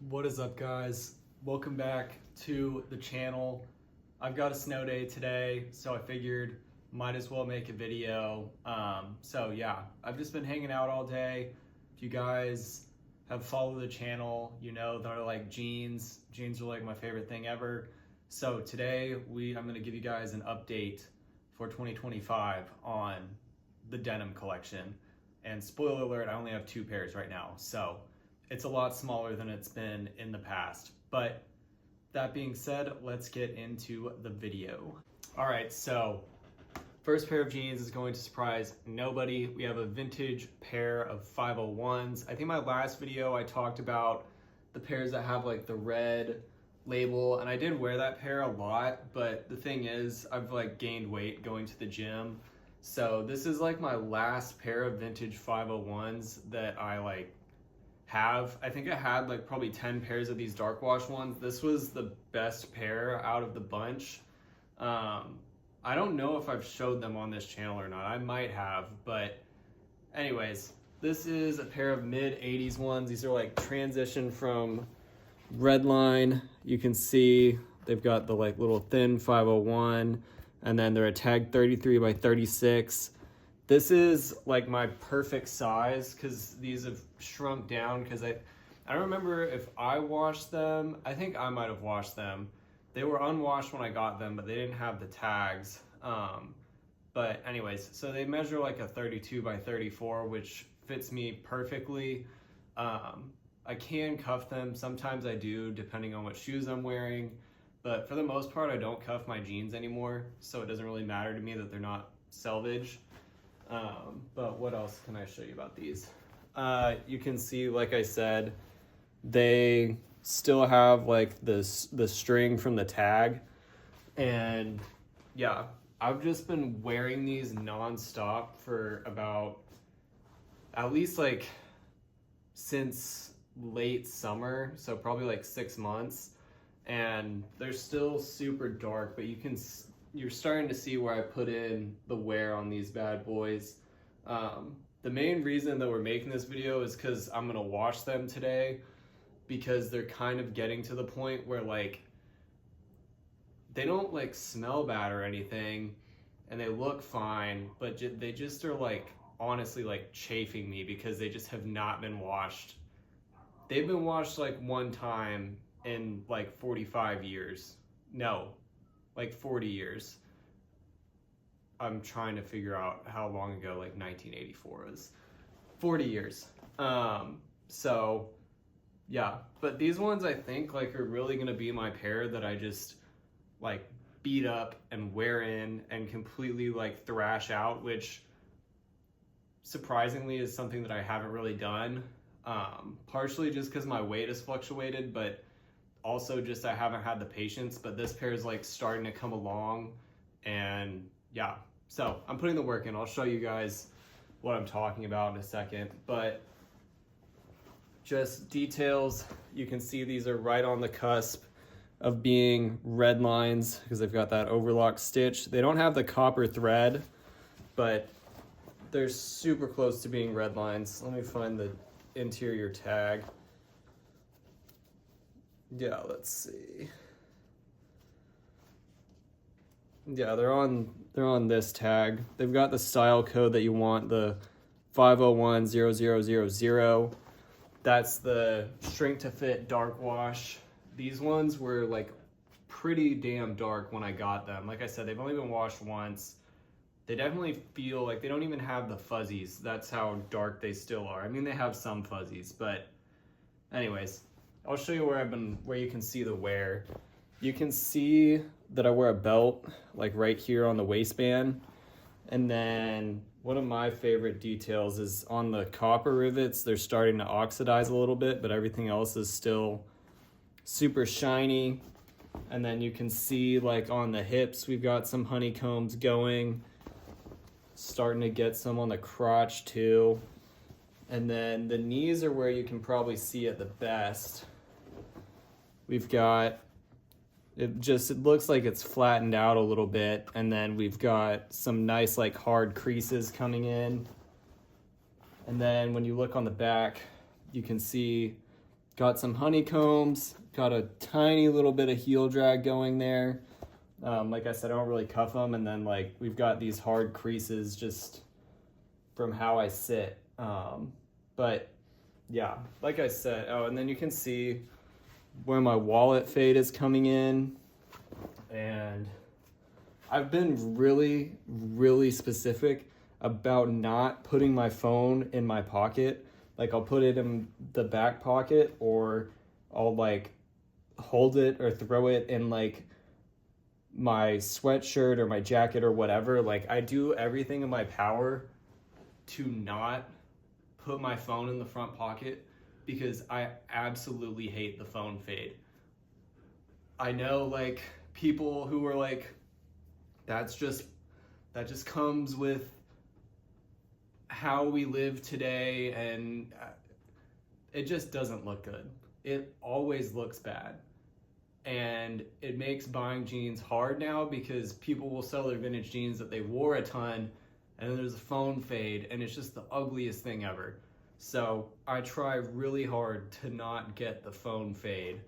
What is up, guys? Welcome back to the channel. I've got a snow day today, so I figured might as well make a video. So yeah, I've just been hanging out all day. If you guys have followed the channel, you know that I like jeans. Jeans are like my favorite thing ever. So today I'm gonna give you guys an update for 2025 on the denim collection. And spoiler alert, I only have 2 pairs right now. So it's a lot smaller than it's been in the past. But that being said, let's get into the video. All right, so first pair of jeans is going to surprise nobody. We have a vintage pair of 501s. I think my last video I talked about the pairs that have like the red label, and I did wear that pair a lot, but the thing is I've like gained weight going to the gym. So this is like my last pair of vintage 501s that I like have. I think I had like probably 10 pairs of these dark wash ones. This was the best pair out of the bunch. I don't know if I've showed them on this channel or not. I might have, but anyways, this is a pair of mid 80s ones. These are like transition from Redline. You can see they've got the like little thin 501, and then they're a tag 33 by 36. This is like my perfect size because these have shrunk down because I don't remember if I washed them. I think I might have washed them. They were unwashed when I got them, but they didn't have the tags. But anyways, so they measure like a 32 by 34, which fits me perfectly. I can cuff them. Sometimes I do, depending on what shoes I'm wearing. But for the most part, I don't cuff my jeans anymore, so it doesn't really matter to me that they're not selvage. But what else can I show you about these? You can see, like I said, they still have like the string from the tag. And yeah, I've just been wearing these nonstop for about at least like since late summer, so probably like 6 months. And they're still super dark, but you're starting to see where I put in the wear on these bad boys. The main reason that we're making this video is because I'm gonna wash them today, because they're kind of getting to the point where like they don't like smell bad or anything, and they look fine, but they just are like honestly like chafing me because they just have not been washed. They've been washed like one time in like 45 years. No, like 40 years. I'm trying to figure out how long ago like 1984 is. 40 years. So yeah, but these ones I think like are really gonna be my pair that I just like beat up and wear in and completely like thrash out, which surprisingly is something that I haven't really done. Partially just because my weight has fluctuated, but also just I haven't had the patience. But this pair is like starting to come along, and yeah, so I'm putting the work in. I'll show you guys what I'm talking about in a second, but just details, you can see these are right on the cusp of being red lines because they've got that overlock stitch. They don't have the copper thread, but they're super close to being red lines. Let me find the interior tag. Yeah, let's see. Yeah, they're on this tag. They've got the style code that you want, the 5010000. That's the shrink to fit dark wash. These ones were like pretty damn dark when I got them. Like I said, they've only been washed once. They definitely feel like they don't even have the fuzzies. That's how dark they still are. I mean, they have some fuzzies, but anyways, I'll show you where you can see the wear. You can see that I wear a belt like right here on the waistband. And then one of my favorite details is on the copper rivets. They're starting to oxidize a little bit, but everything else is still super shiny. And then you can see like on the hips, we've got some honeycombs going. Starting to get some on the crotch too. And then the knees are where you can probably see it the best. We've got, it looks like it's flattened out a little bit, and then we've got some nice like hard creases coming in. And then when you look on the back, you can see Got some honeycombs, got a tiny little bit of heel drag going there. Like I said, I don't really cuff them, and then like we've got these hard creases just from how I sit. But yeah, like I said, oh, and then you can see where my wallet fade is coming in. And I've been really, really specific about not putting my phone in my pocket. Like I'll put it in the back pocket, or I'll like hold it or throw it in like my sweatshirt or my jacket or whatever. Like I do everything in my power to not put my phone in the front pocket, because I absolutely hate the phone fade. I know like people who are like, that just comes with how we live today, and it just doesn't look good. It always looks bad, and it makes buying jeans hard now, because people will sell their vintage jeans that they wore a ton, and then there's a phone fade, and it's just the ugliest thing ever. So I try really hard to not get the phone fade.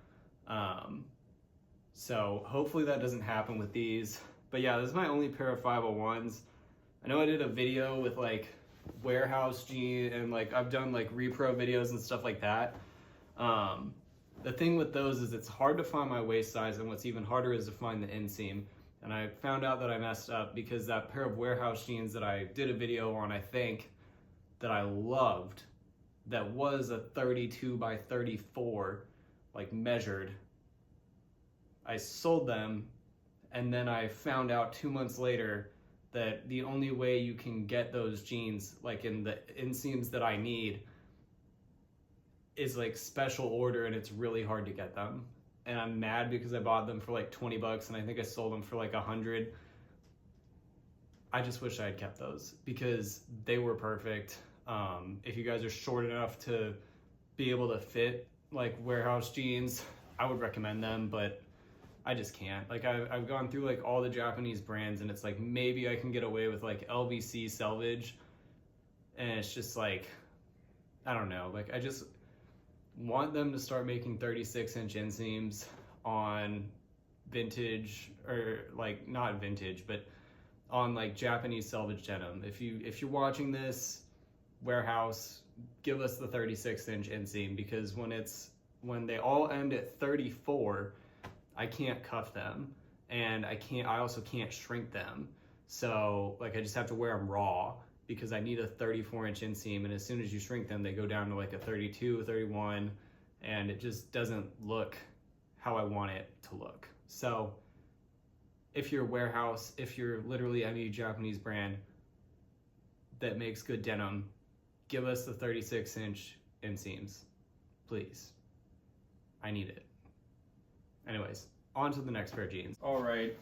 So hopefully that doesn't happen with these. But yeah, this is my only pair of 501s. I know I did a video with like warehouse jean, and like I've done like repro videos and stuff like that. The thing with those is it's hard to find my waist size, and what's even harder is to find the inseam. And I found out that I messed up, because that pair of warehouse jeans that I did a video on, I think, that I loved, that was a 32 by 34, like measured. I sold them, and then I found out 2 months later that the only way you can get those jeans, like in the inseams that I need, is like special order, and it's really hard to get them. And I'm mad because I bought them for like 20 bucks, and I think I sold them for like 100. I just wish I had kept those, because they were perfect. If you guys are short enough to be able to fit like warehouse jeans, I would recommend them, but I just can't. Like I've gone through like all the Japanese brands, and it's like maybe I can get away with like LVC selvage, and it's just like, I don't know. Like I just want them to start making 36-inch inseams on vintage, or like not vintage, but on like Japanese selvage denim. If you're watching this, warehouse, give us the 36-inch inseam, because when they all end at 34, I can't cuff them, and I also can't shrink them. So like I just have to wear them raw, because I need a 34-inch inseam, and as soon as you shrink them, they go down to like a 32, 31, and it just doesn't look how I want it to look. So if you're a warehouse, if you're literally any Japanese brand that makes good denim, give us the 36-inch inseams, please. I need it. Anyways, on to the next pair of jeans. All right,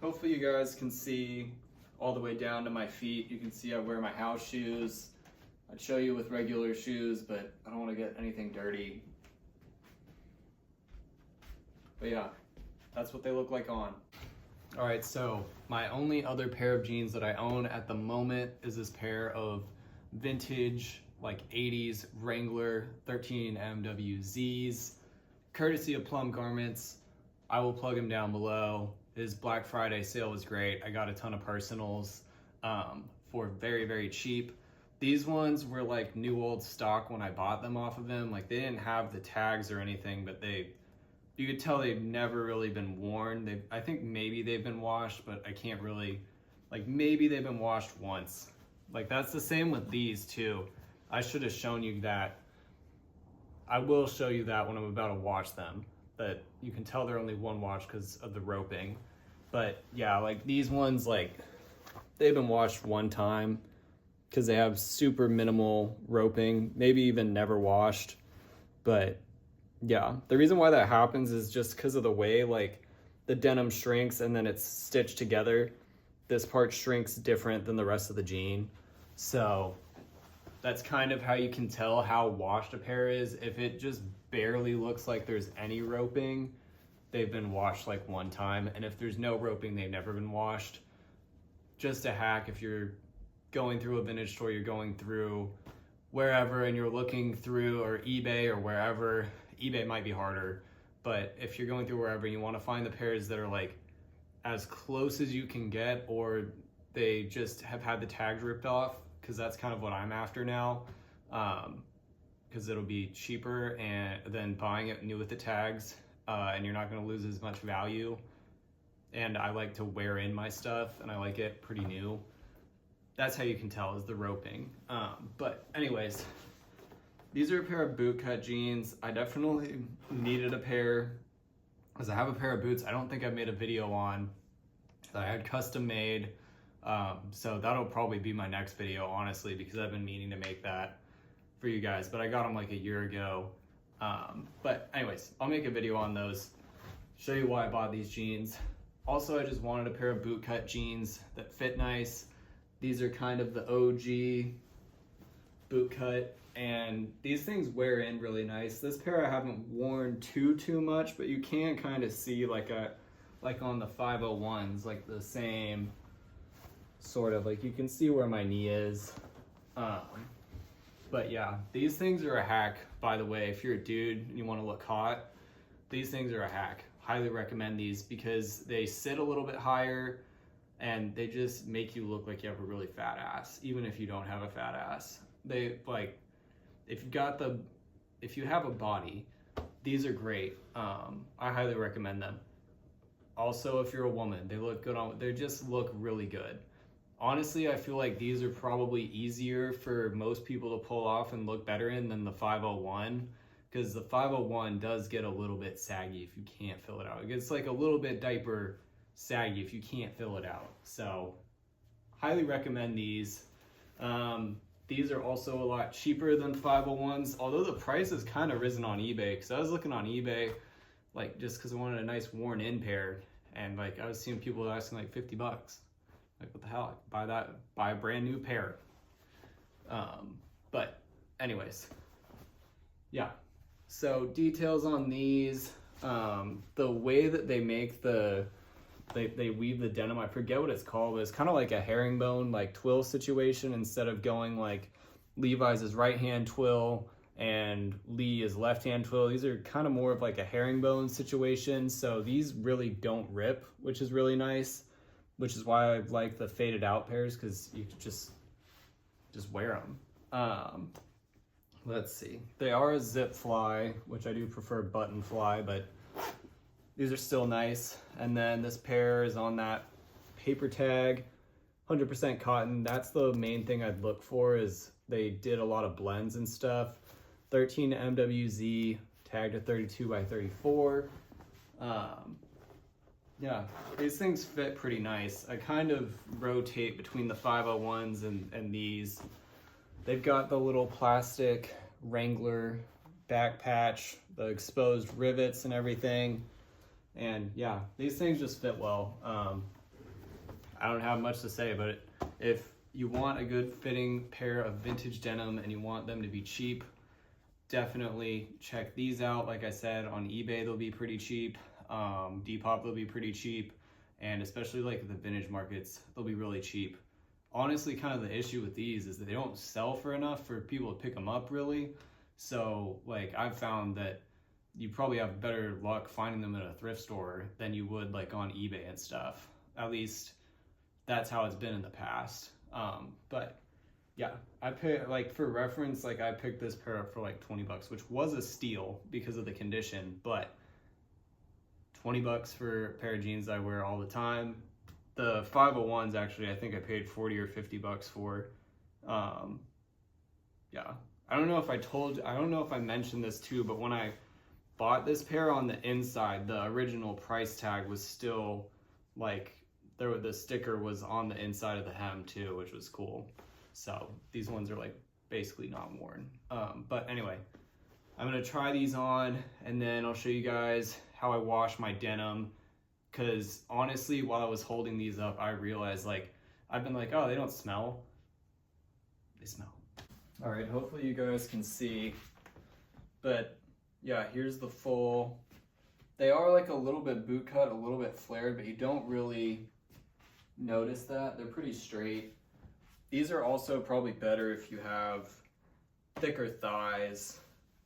hopefully you guys can see all the way down to my feet. You can see I wear my house shoes. I'd show you with regular shoes, but I don't want to get anything dirty. But yeah, that's what they look like on. All right, so my only other pair of jeans that I own at the moment is this pair of vintage, like 80s Wrangler 13 MWZs, courtesy of Plum Garments. I will plug him down below. His Black Friday sale was great. I got a ton of personals for very, very cheap. These ones were like new old stock when I bought them off of him. Like they didn't have the tags or anything, but you could tell they've never really been worn. I think maybe they've been washed, but I can't really, like maybe they've been washed once. Like that's the same with these too. I should have shown you that. I will show you that when I'm about to wash them, but you can tell they're only one wash because of the roping. But yeah, like these ones, like they've been washed one time because they have super minimal roping, maybe even never washed. But yeah, the reason why that happens is just because of the way like the denim shrinks and then it's stitched together. This part shrinks different than the rest of the jean. So that's kind of how you can tell how washed a pair is. If it just barely looks like there's any roping, they've been washed like one time. And if there's no roping, they've never been washed. Just a hack, if you're going through a vintage store, you're going through wherever and you're looking through, or eBay or wherever, eBay might be harder, but if you're going through wherever, you want to find the pairs that are like as close as you can get, or they just have had the tags ripped off, because that's kind of what I'm after now, because it'll be cheaper and than buying it new with the tags, and you're not going to lose as much value. And I like to wear in my stuff, and I like it pretty new. That's how you can tell, is the roping. But anyways, these are a pair of boot cut jeans. I definitely needed a pair, because I have a pair of boots I don't think I've made a video on that I had custom made. So that'll probably be my next video, honestly, because I've been meaning to make that for you guys, but I got them like a year ago. But anyways, I'll make a video on those, show you why I bought these jeans. Also, I just wanted a pair of boot cut jeans that fit nice. These are kind of the OG boot cut, and these things wear in really nice. This pair I haven't worn too much, but you can kind of see like on the 501s, like the same sort of, like you can see where my knee is. But yeah, these things are a hack, by the way. If you're a dude and you want to look hot, these things are a hack. Highly recommend these because they sit a little bit higher and they just make you look like you have a really fat ass, even if you don't have a fat ass. They like, if you have a body, these are great. I highly recommend them. Also, if you're a woman, they look good on, they just look really good. Honestly, I feel like these are probably easier for most people to pull off and look better in than the 501, because the 501 does get a little bit saggy if you can't fill it out. It gets like a little bit diaper saggy if you can't fill it out. So highly recommend these. These are also a lot cheaper than 501s, although the price has kind of risen on eBay, because I was looking on eBay like just because I wanted a nice worn in pair, and like I was seeing people asking like 50 bucks. Like, what the hell? Buy a brand new pair. But anyways, yeah. So details on these, the way that they make they weave the denim, I forget what it's called, but it's kind of like a herringbone, like twill situation, instead of going like Levi's is right hand twill and Lee is left hand twill. These are kind of more of like a herringbone situation. So these really don't rip, which is really nice, which is why I like the faded out pairs, because you can just wear them. Let's see. They are a zip fly, which I do prefer button fly, but these are still nice. And then this pair is on that paper tag, 100% cotton. That's the main thing I'd look for, is they did a lot of blends and stuff. 13 MWZ, tagged to 32 by 34. Yeah, these things fit pretty nice. I kind of rotate between the 501s and these. They've got the little plastic Wrangler back patch, the exposed rivets and everything. And yeah, these things just fit well. I don't have much to say, but if you want a good fitting pair of vintage denim and you want them to be cheap, definitely check these out. Like I said, on eBay they'll be pretty cheap. Depop they'll be pretty cheap, and especially like the vintage markets, they'll be really cheap. Honestly, kind of the issue with these is that they don't sell for enough for people to pick them up, really. So like I've found that you probably have better luck finding them at a thrift store than you would like on eBay and stuff. At least that's how it's been in the past. But yeah, I picked, like for reference, like I picked this pair up for like 20 bucks, which was a steal because of the condition, but 20 bucks for a pair of jeans I wear all the time. The 501s, actually, I think I paid 40 or 50 bucks for. Yeah, I don't know if I mentioned this too, but when I bought this pair, on the inside, the original price tag was still like, the sticker was on the inside of the hem too, which was cool. So these ones are like basically not worn. But anyway, I'm gonna try these on and then I'll show you guys how I wash my denim, because honestly, while I was holding these up, I realized like, I've been like, oh, they don't smell. They smell. All right, hopefully you guys can see, but yeah, here's the full. They are like a little bit boot cut, a little bit flared, but you don't really notice that. They're pretty straight. These are also probably better if you have thicker thighs,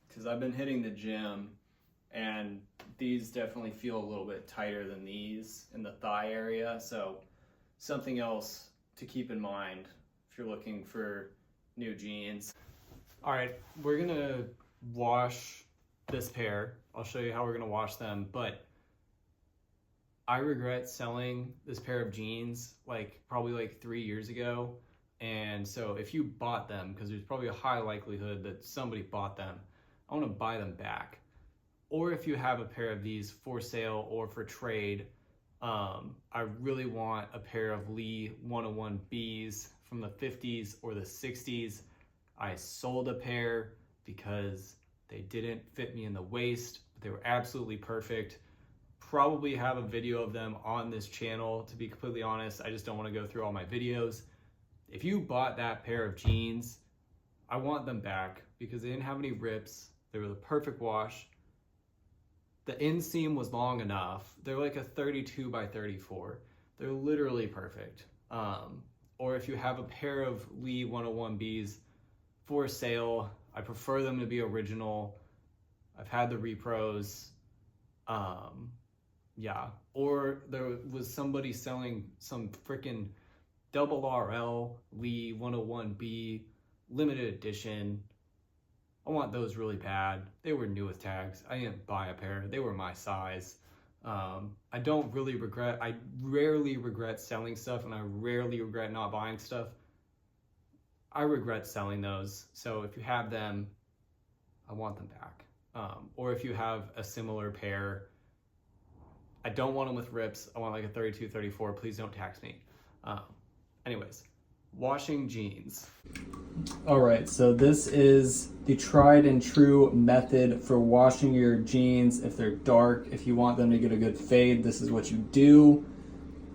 because I've been hitting the gym and these definitely feel a little bit tighter than these in the thigh area. So something else to keep in mind if you're looking for new jeans. All right, we're gonna wash this pair. I'll show you how we're gonna wash them, but I regret selling this pair of jeans probably like 3 years ago. And so if you bought them, because there's probably a high likelihood that somebody bought them, I want to buy them back. Or if you have a pair of these for sale or for trade, I really want a pair of Lee 101Bs from the 50s or the 60s. I sold a pair because they didn't fit me in the waist, but they were absolutely perfect. Probably have a video of them on this channel, to be completely honest. I just don't want to go through all my videos. If you bought that pair of jeans, I want them back because they didn't have any rips. They were the perfect wash. The inseam was long enough. They're like a 32 by 34. They're literally perfect. Or if you have a pair of Lee 101Bs for sale, I prefer them to be original. I've had the repros. Yeah. Or there was somebody selling some freaking double RL Lee 101B limited edition. I want those really bad. They were new with tags. I didn't buy a pair. They were my size. I don't really regret, I rarely regret selling stuff, and I rarely regret not buying stuff. I regret selling those. So if you have them, I want them back. Or if you have a similar pair, I don't want them with rips. I want like a 32, 34. Please don't tax me. Anyways, washing jeans. All right, so this is the tried and true method for washing your jeans if they're dark. If you want them to get a good fade, this is what you do.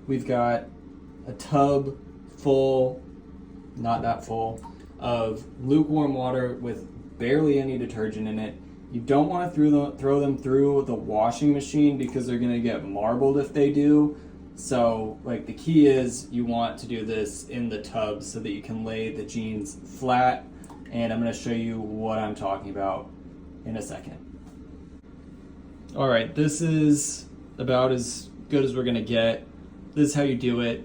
We've got a tub full, not that full, of lukewarm water with barely any detergent in it. You don't want to throw them through the washing machine because they're gonna get marbled if they do. So the key is you want to do this in the tub so that you can lay the jeans flat, and I'm going to show you what I'm talking about in a second. All right, this is about as good as we're going to get. This is how you do it,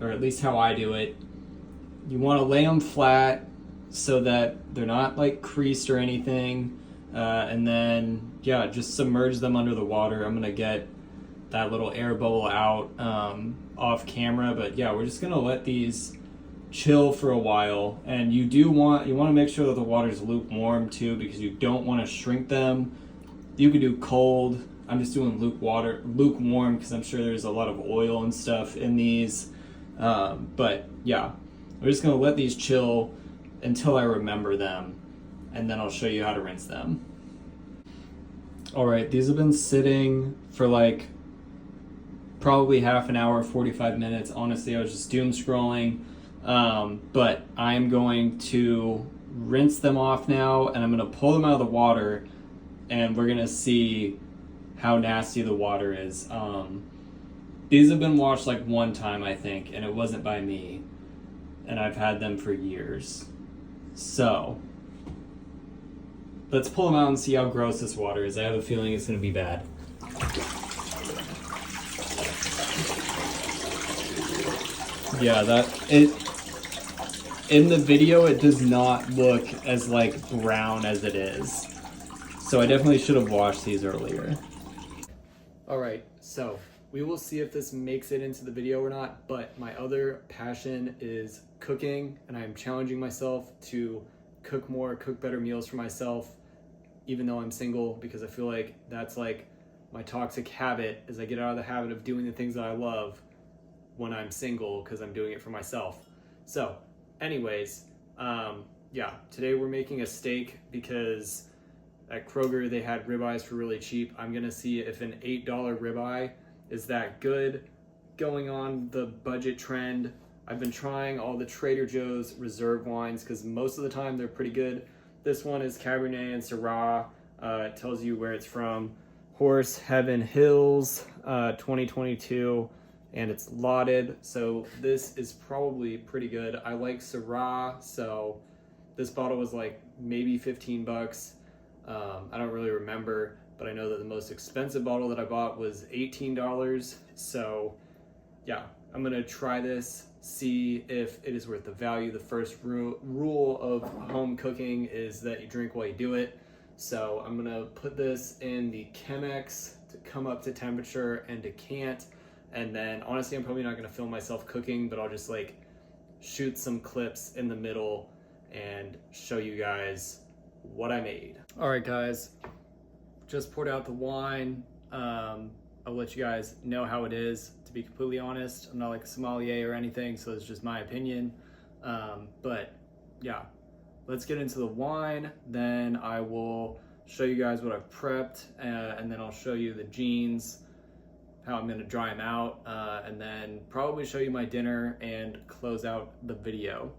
or at least how I do it. You want to lay them flat so that they're not creased or anything, and then just submerge them under the water. I'm going to get that little air bubble out off camera, but we're just gonna let these chill for a while. And you want to make sure that the water's lukewarm too, because you don't want to shrink them. You could do cold. I'm just doing lukewarm because I'm sure there's a lot of oil and stuff in these. But we're just gonna let these chill until I remember them, and then I'll show you how to rinse them. All right, these have been sitting for probably half an hour, 45 minutes. Honestly, I was just doom scrolling. But I'm going to rinse them off now, and I'm going to pull them out of the water, and we're going to see how nasty the water is. These have been washed one time, I think, and it wasn't by me. And I've had them for years. So let's pull them out and see how gross this water is. I have a feeling it's going to be bad. In the video it does not look as brown as it is. So I definitely should have washed these earlier. All right, so we will see if this makes it into the video or not, but my other passion is cooking, and I'm challenging myself to cook more, cook better meals for myself, even though I'm single, because I feel like that's my toxic habit, is I get out of the habit of doing the things that I love when I'm single because I'm doing it for myself. So anyways, today we're making a steak because at Kroger they had ribeyes for really cheap. I'm gonna see if an $8 ribeye is that good. Going on the budget trend, I've been trying all the Trader Joe's reserve wines because most of the time they're pretty good. This one is Cabernet and Syrah. It tells you where it's from. Horse Heaven Hills, 2022. And it's lauded, so this is probably pretty good. I like Syrah, so this bottle was maybe 15 bucks. I don't really remember, but I know that the most expensive bottle that I bought was $18. So yeah, I'm gonna try this, see if it is worth the value. The first rule of home cooking is that you drink while you do it. So I'm gonna put this in the Chemex to come up to temperature and decant. And then honestly, I'm probably not gonna film myself cooking, but I'll just like shoot some clips in the middle and show you guys what I made. All right, guys, just poured out the wine. I'll let you guys know how it is. To be completely honest, I'm not like a sommelier or anything, so it's just my opinion. But yeah, let's get into the wine. Then I will show you guys what I've prepped, and then I'll show you the jeans, how I'm gonna dry them out, and then probably show you my dinner and close out the video.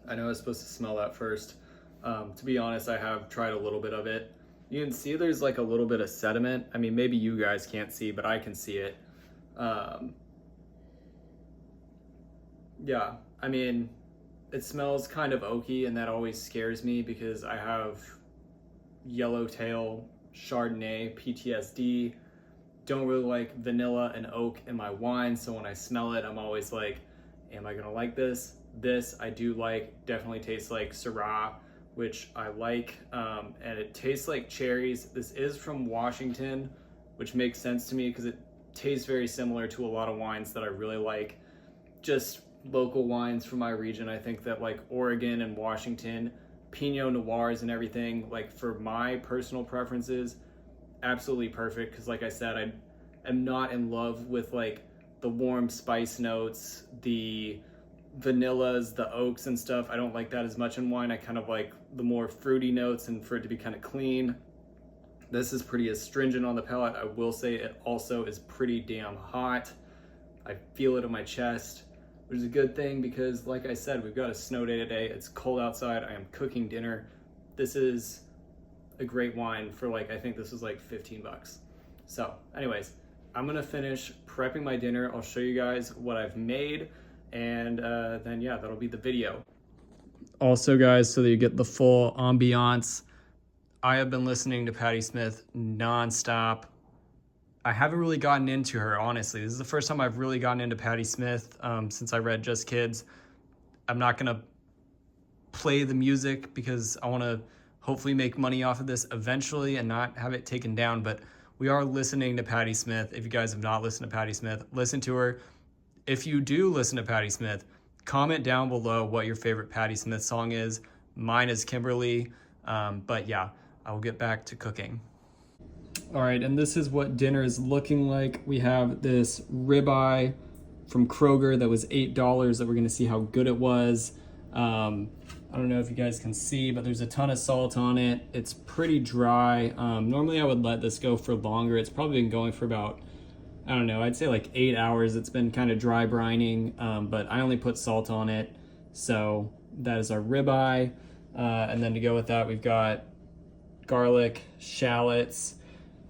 I know I was supposed to smell that first. To be honest, I have tried a little bit of it. You can see there's like a little bit of sediment. I mean, maybe you guys can't see, but I can see it. Yeah, I mean, it smells kind of oaky, and that always scares me because I have yellowtail Chardonnay PTSD. Don't really like vanilla and oak in my wine, so when I smell it, I'm always like, am I gonna like this? This I do like, definitely tastes like Syrah, which I like, and it tastes like cherries. This is from Washington, which makes sense to me because it tastes very similar to a lot of wines that I really like. Just local wines from my region. I think that like Oregon and Washington, Pinot Noirs and everything, like for my personal preferences, absolutely perfect. Because like I said, I am not in love with like the warm spice notes, the vanillas, the oaks and stuff. I don't like that as much in wine. I kind of like the more fruity notes and for it to be kind of clean. This is pretty astringent on the palate. I will say it also is pretty damn hot. I feel it in my chest, which is a good thing because like I said, we've got a snow day today. It's cold outside. I am cooking dinner. This is a great wine for like, I think this was like 15 bucks. So anyways, I'm gonna finish prepping my dinner. I'll show you guys what I've made, and then yeah, that'll be the video. Also guys, so that you get the full ambiance, I have been listening to Patti Smith nonstop. I haven't really gotten into her, honestly. This is the first time I've really gotten into Patti Smith since I read Just Kids. I'm not gonna play the music because I wanna hopefully make money off of this eventually and not have it taken down, but we are listening to Patti Smith. If you guys have not listened to Patti Smith, listen to her. If you do listen to Patti Smith, comment down below what your favorite Patti Smith song is. Mine is Kimberly, but yeah, I will get back to cooking. All right, and this is what dinner is looking like. We have this ribeye from Kroger that was $8 that we're gonna see how good it was. I don't know if you guys can see, but there's a ton of salt on it. It's pretty dry. Normally I would let this go for longer. It's probably been going for about, I don't know, I'd say like 8 hours. It's been kind of dry brining, but I only put salt on it. So that is our ribeye. And then to go with that, we've got garlic, shallots,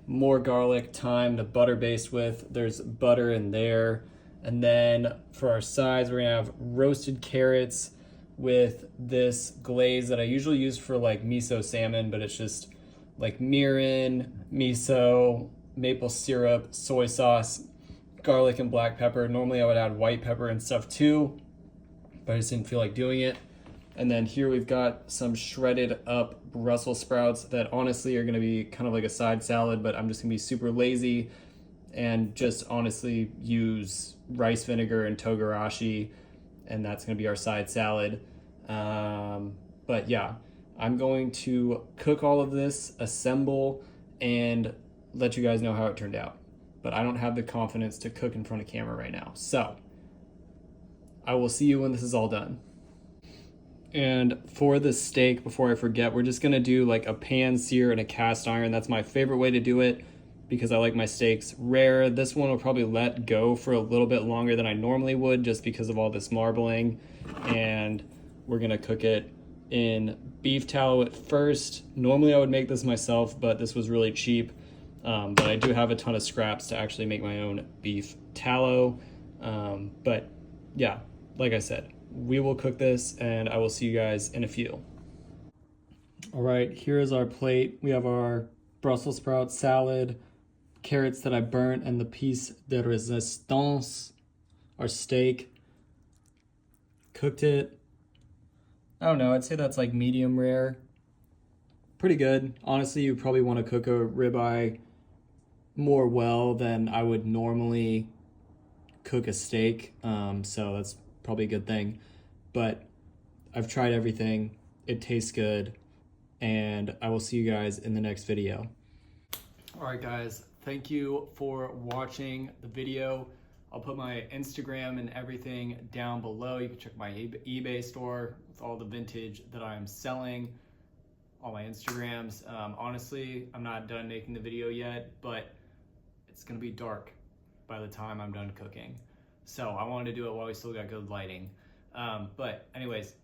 more garlic, thyme to butter baste with. There's butter in there. And then for our sides, we're gonna have roasted carrots with this glaze that I usually use for like miso salmon, but it's just like mirin, miso, maple syrup, soy sauce, garlic and black pepper. Normally I would add white pepper and stuff too, but I just didn't feel like doing it. And then here we've got some shredded up Brussels sprouts that honestly are gonna be kind of like a side salad, but I'm just gonna be super lazy and just honestly use rice vinegar and togarashi, and that's gonna be our side salad. But yeah, I'm going to cook all of this, assemble, and let you guys know how it turned out. But I don't have the confidence to cook in front of camera right now. So I will see you when this is all done. And for the steak, before I forget, we're just gonna do like a pan sear and a cast iron. That's my favorite way to do it because I like my steaks rare. This one will probably let go for a little bit longer than I normally would just because of all this marbling. And we're gonna cook it in beef tallow at first. Normally I would make this myself, but this was really cheap. But I do have a ton of scraps to actually make my own beef tallow. But yeah, like I said, we will cook this and I will see you guys in a few. All right, here is our plate. We have our Brussels sprout salad, carrots that I burnt, and the piece de resistance, our steak. Cooked it. I don't know, I'd say that's like medium rare. Pretty good. Honestly, you probably want to cook a ribeye more well than I would normally cook a steak. So that's probably a good thing. But I've tried everything. It tastes good. And I will see you guys in the next video. All right, guys. Thank you for watching the video. I'll put my Instagram and everything down below. You can check my eBay store with all the vintage that I'm selling, all my Instagrams. Honestly, I'm not done making the video yet, but it's gonna be dark by the time I'm done cooking. So I wanted to do it while we still got good lighting. But anyways,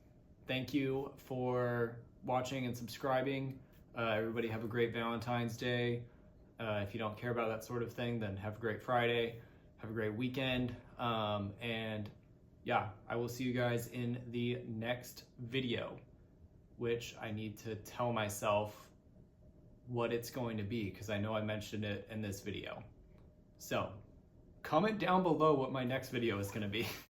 thank you for watching and subscribing. Everybody have a great Valentine's Day. If you don't care about that sort of thing, then have a great Friday. Have a great weekend. And yeah, I will see you guys in the next video, which I need to tell myself what it's going to be because I know I mentioned it in this video. So comment down below what my next video is going to be.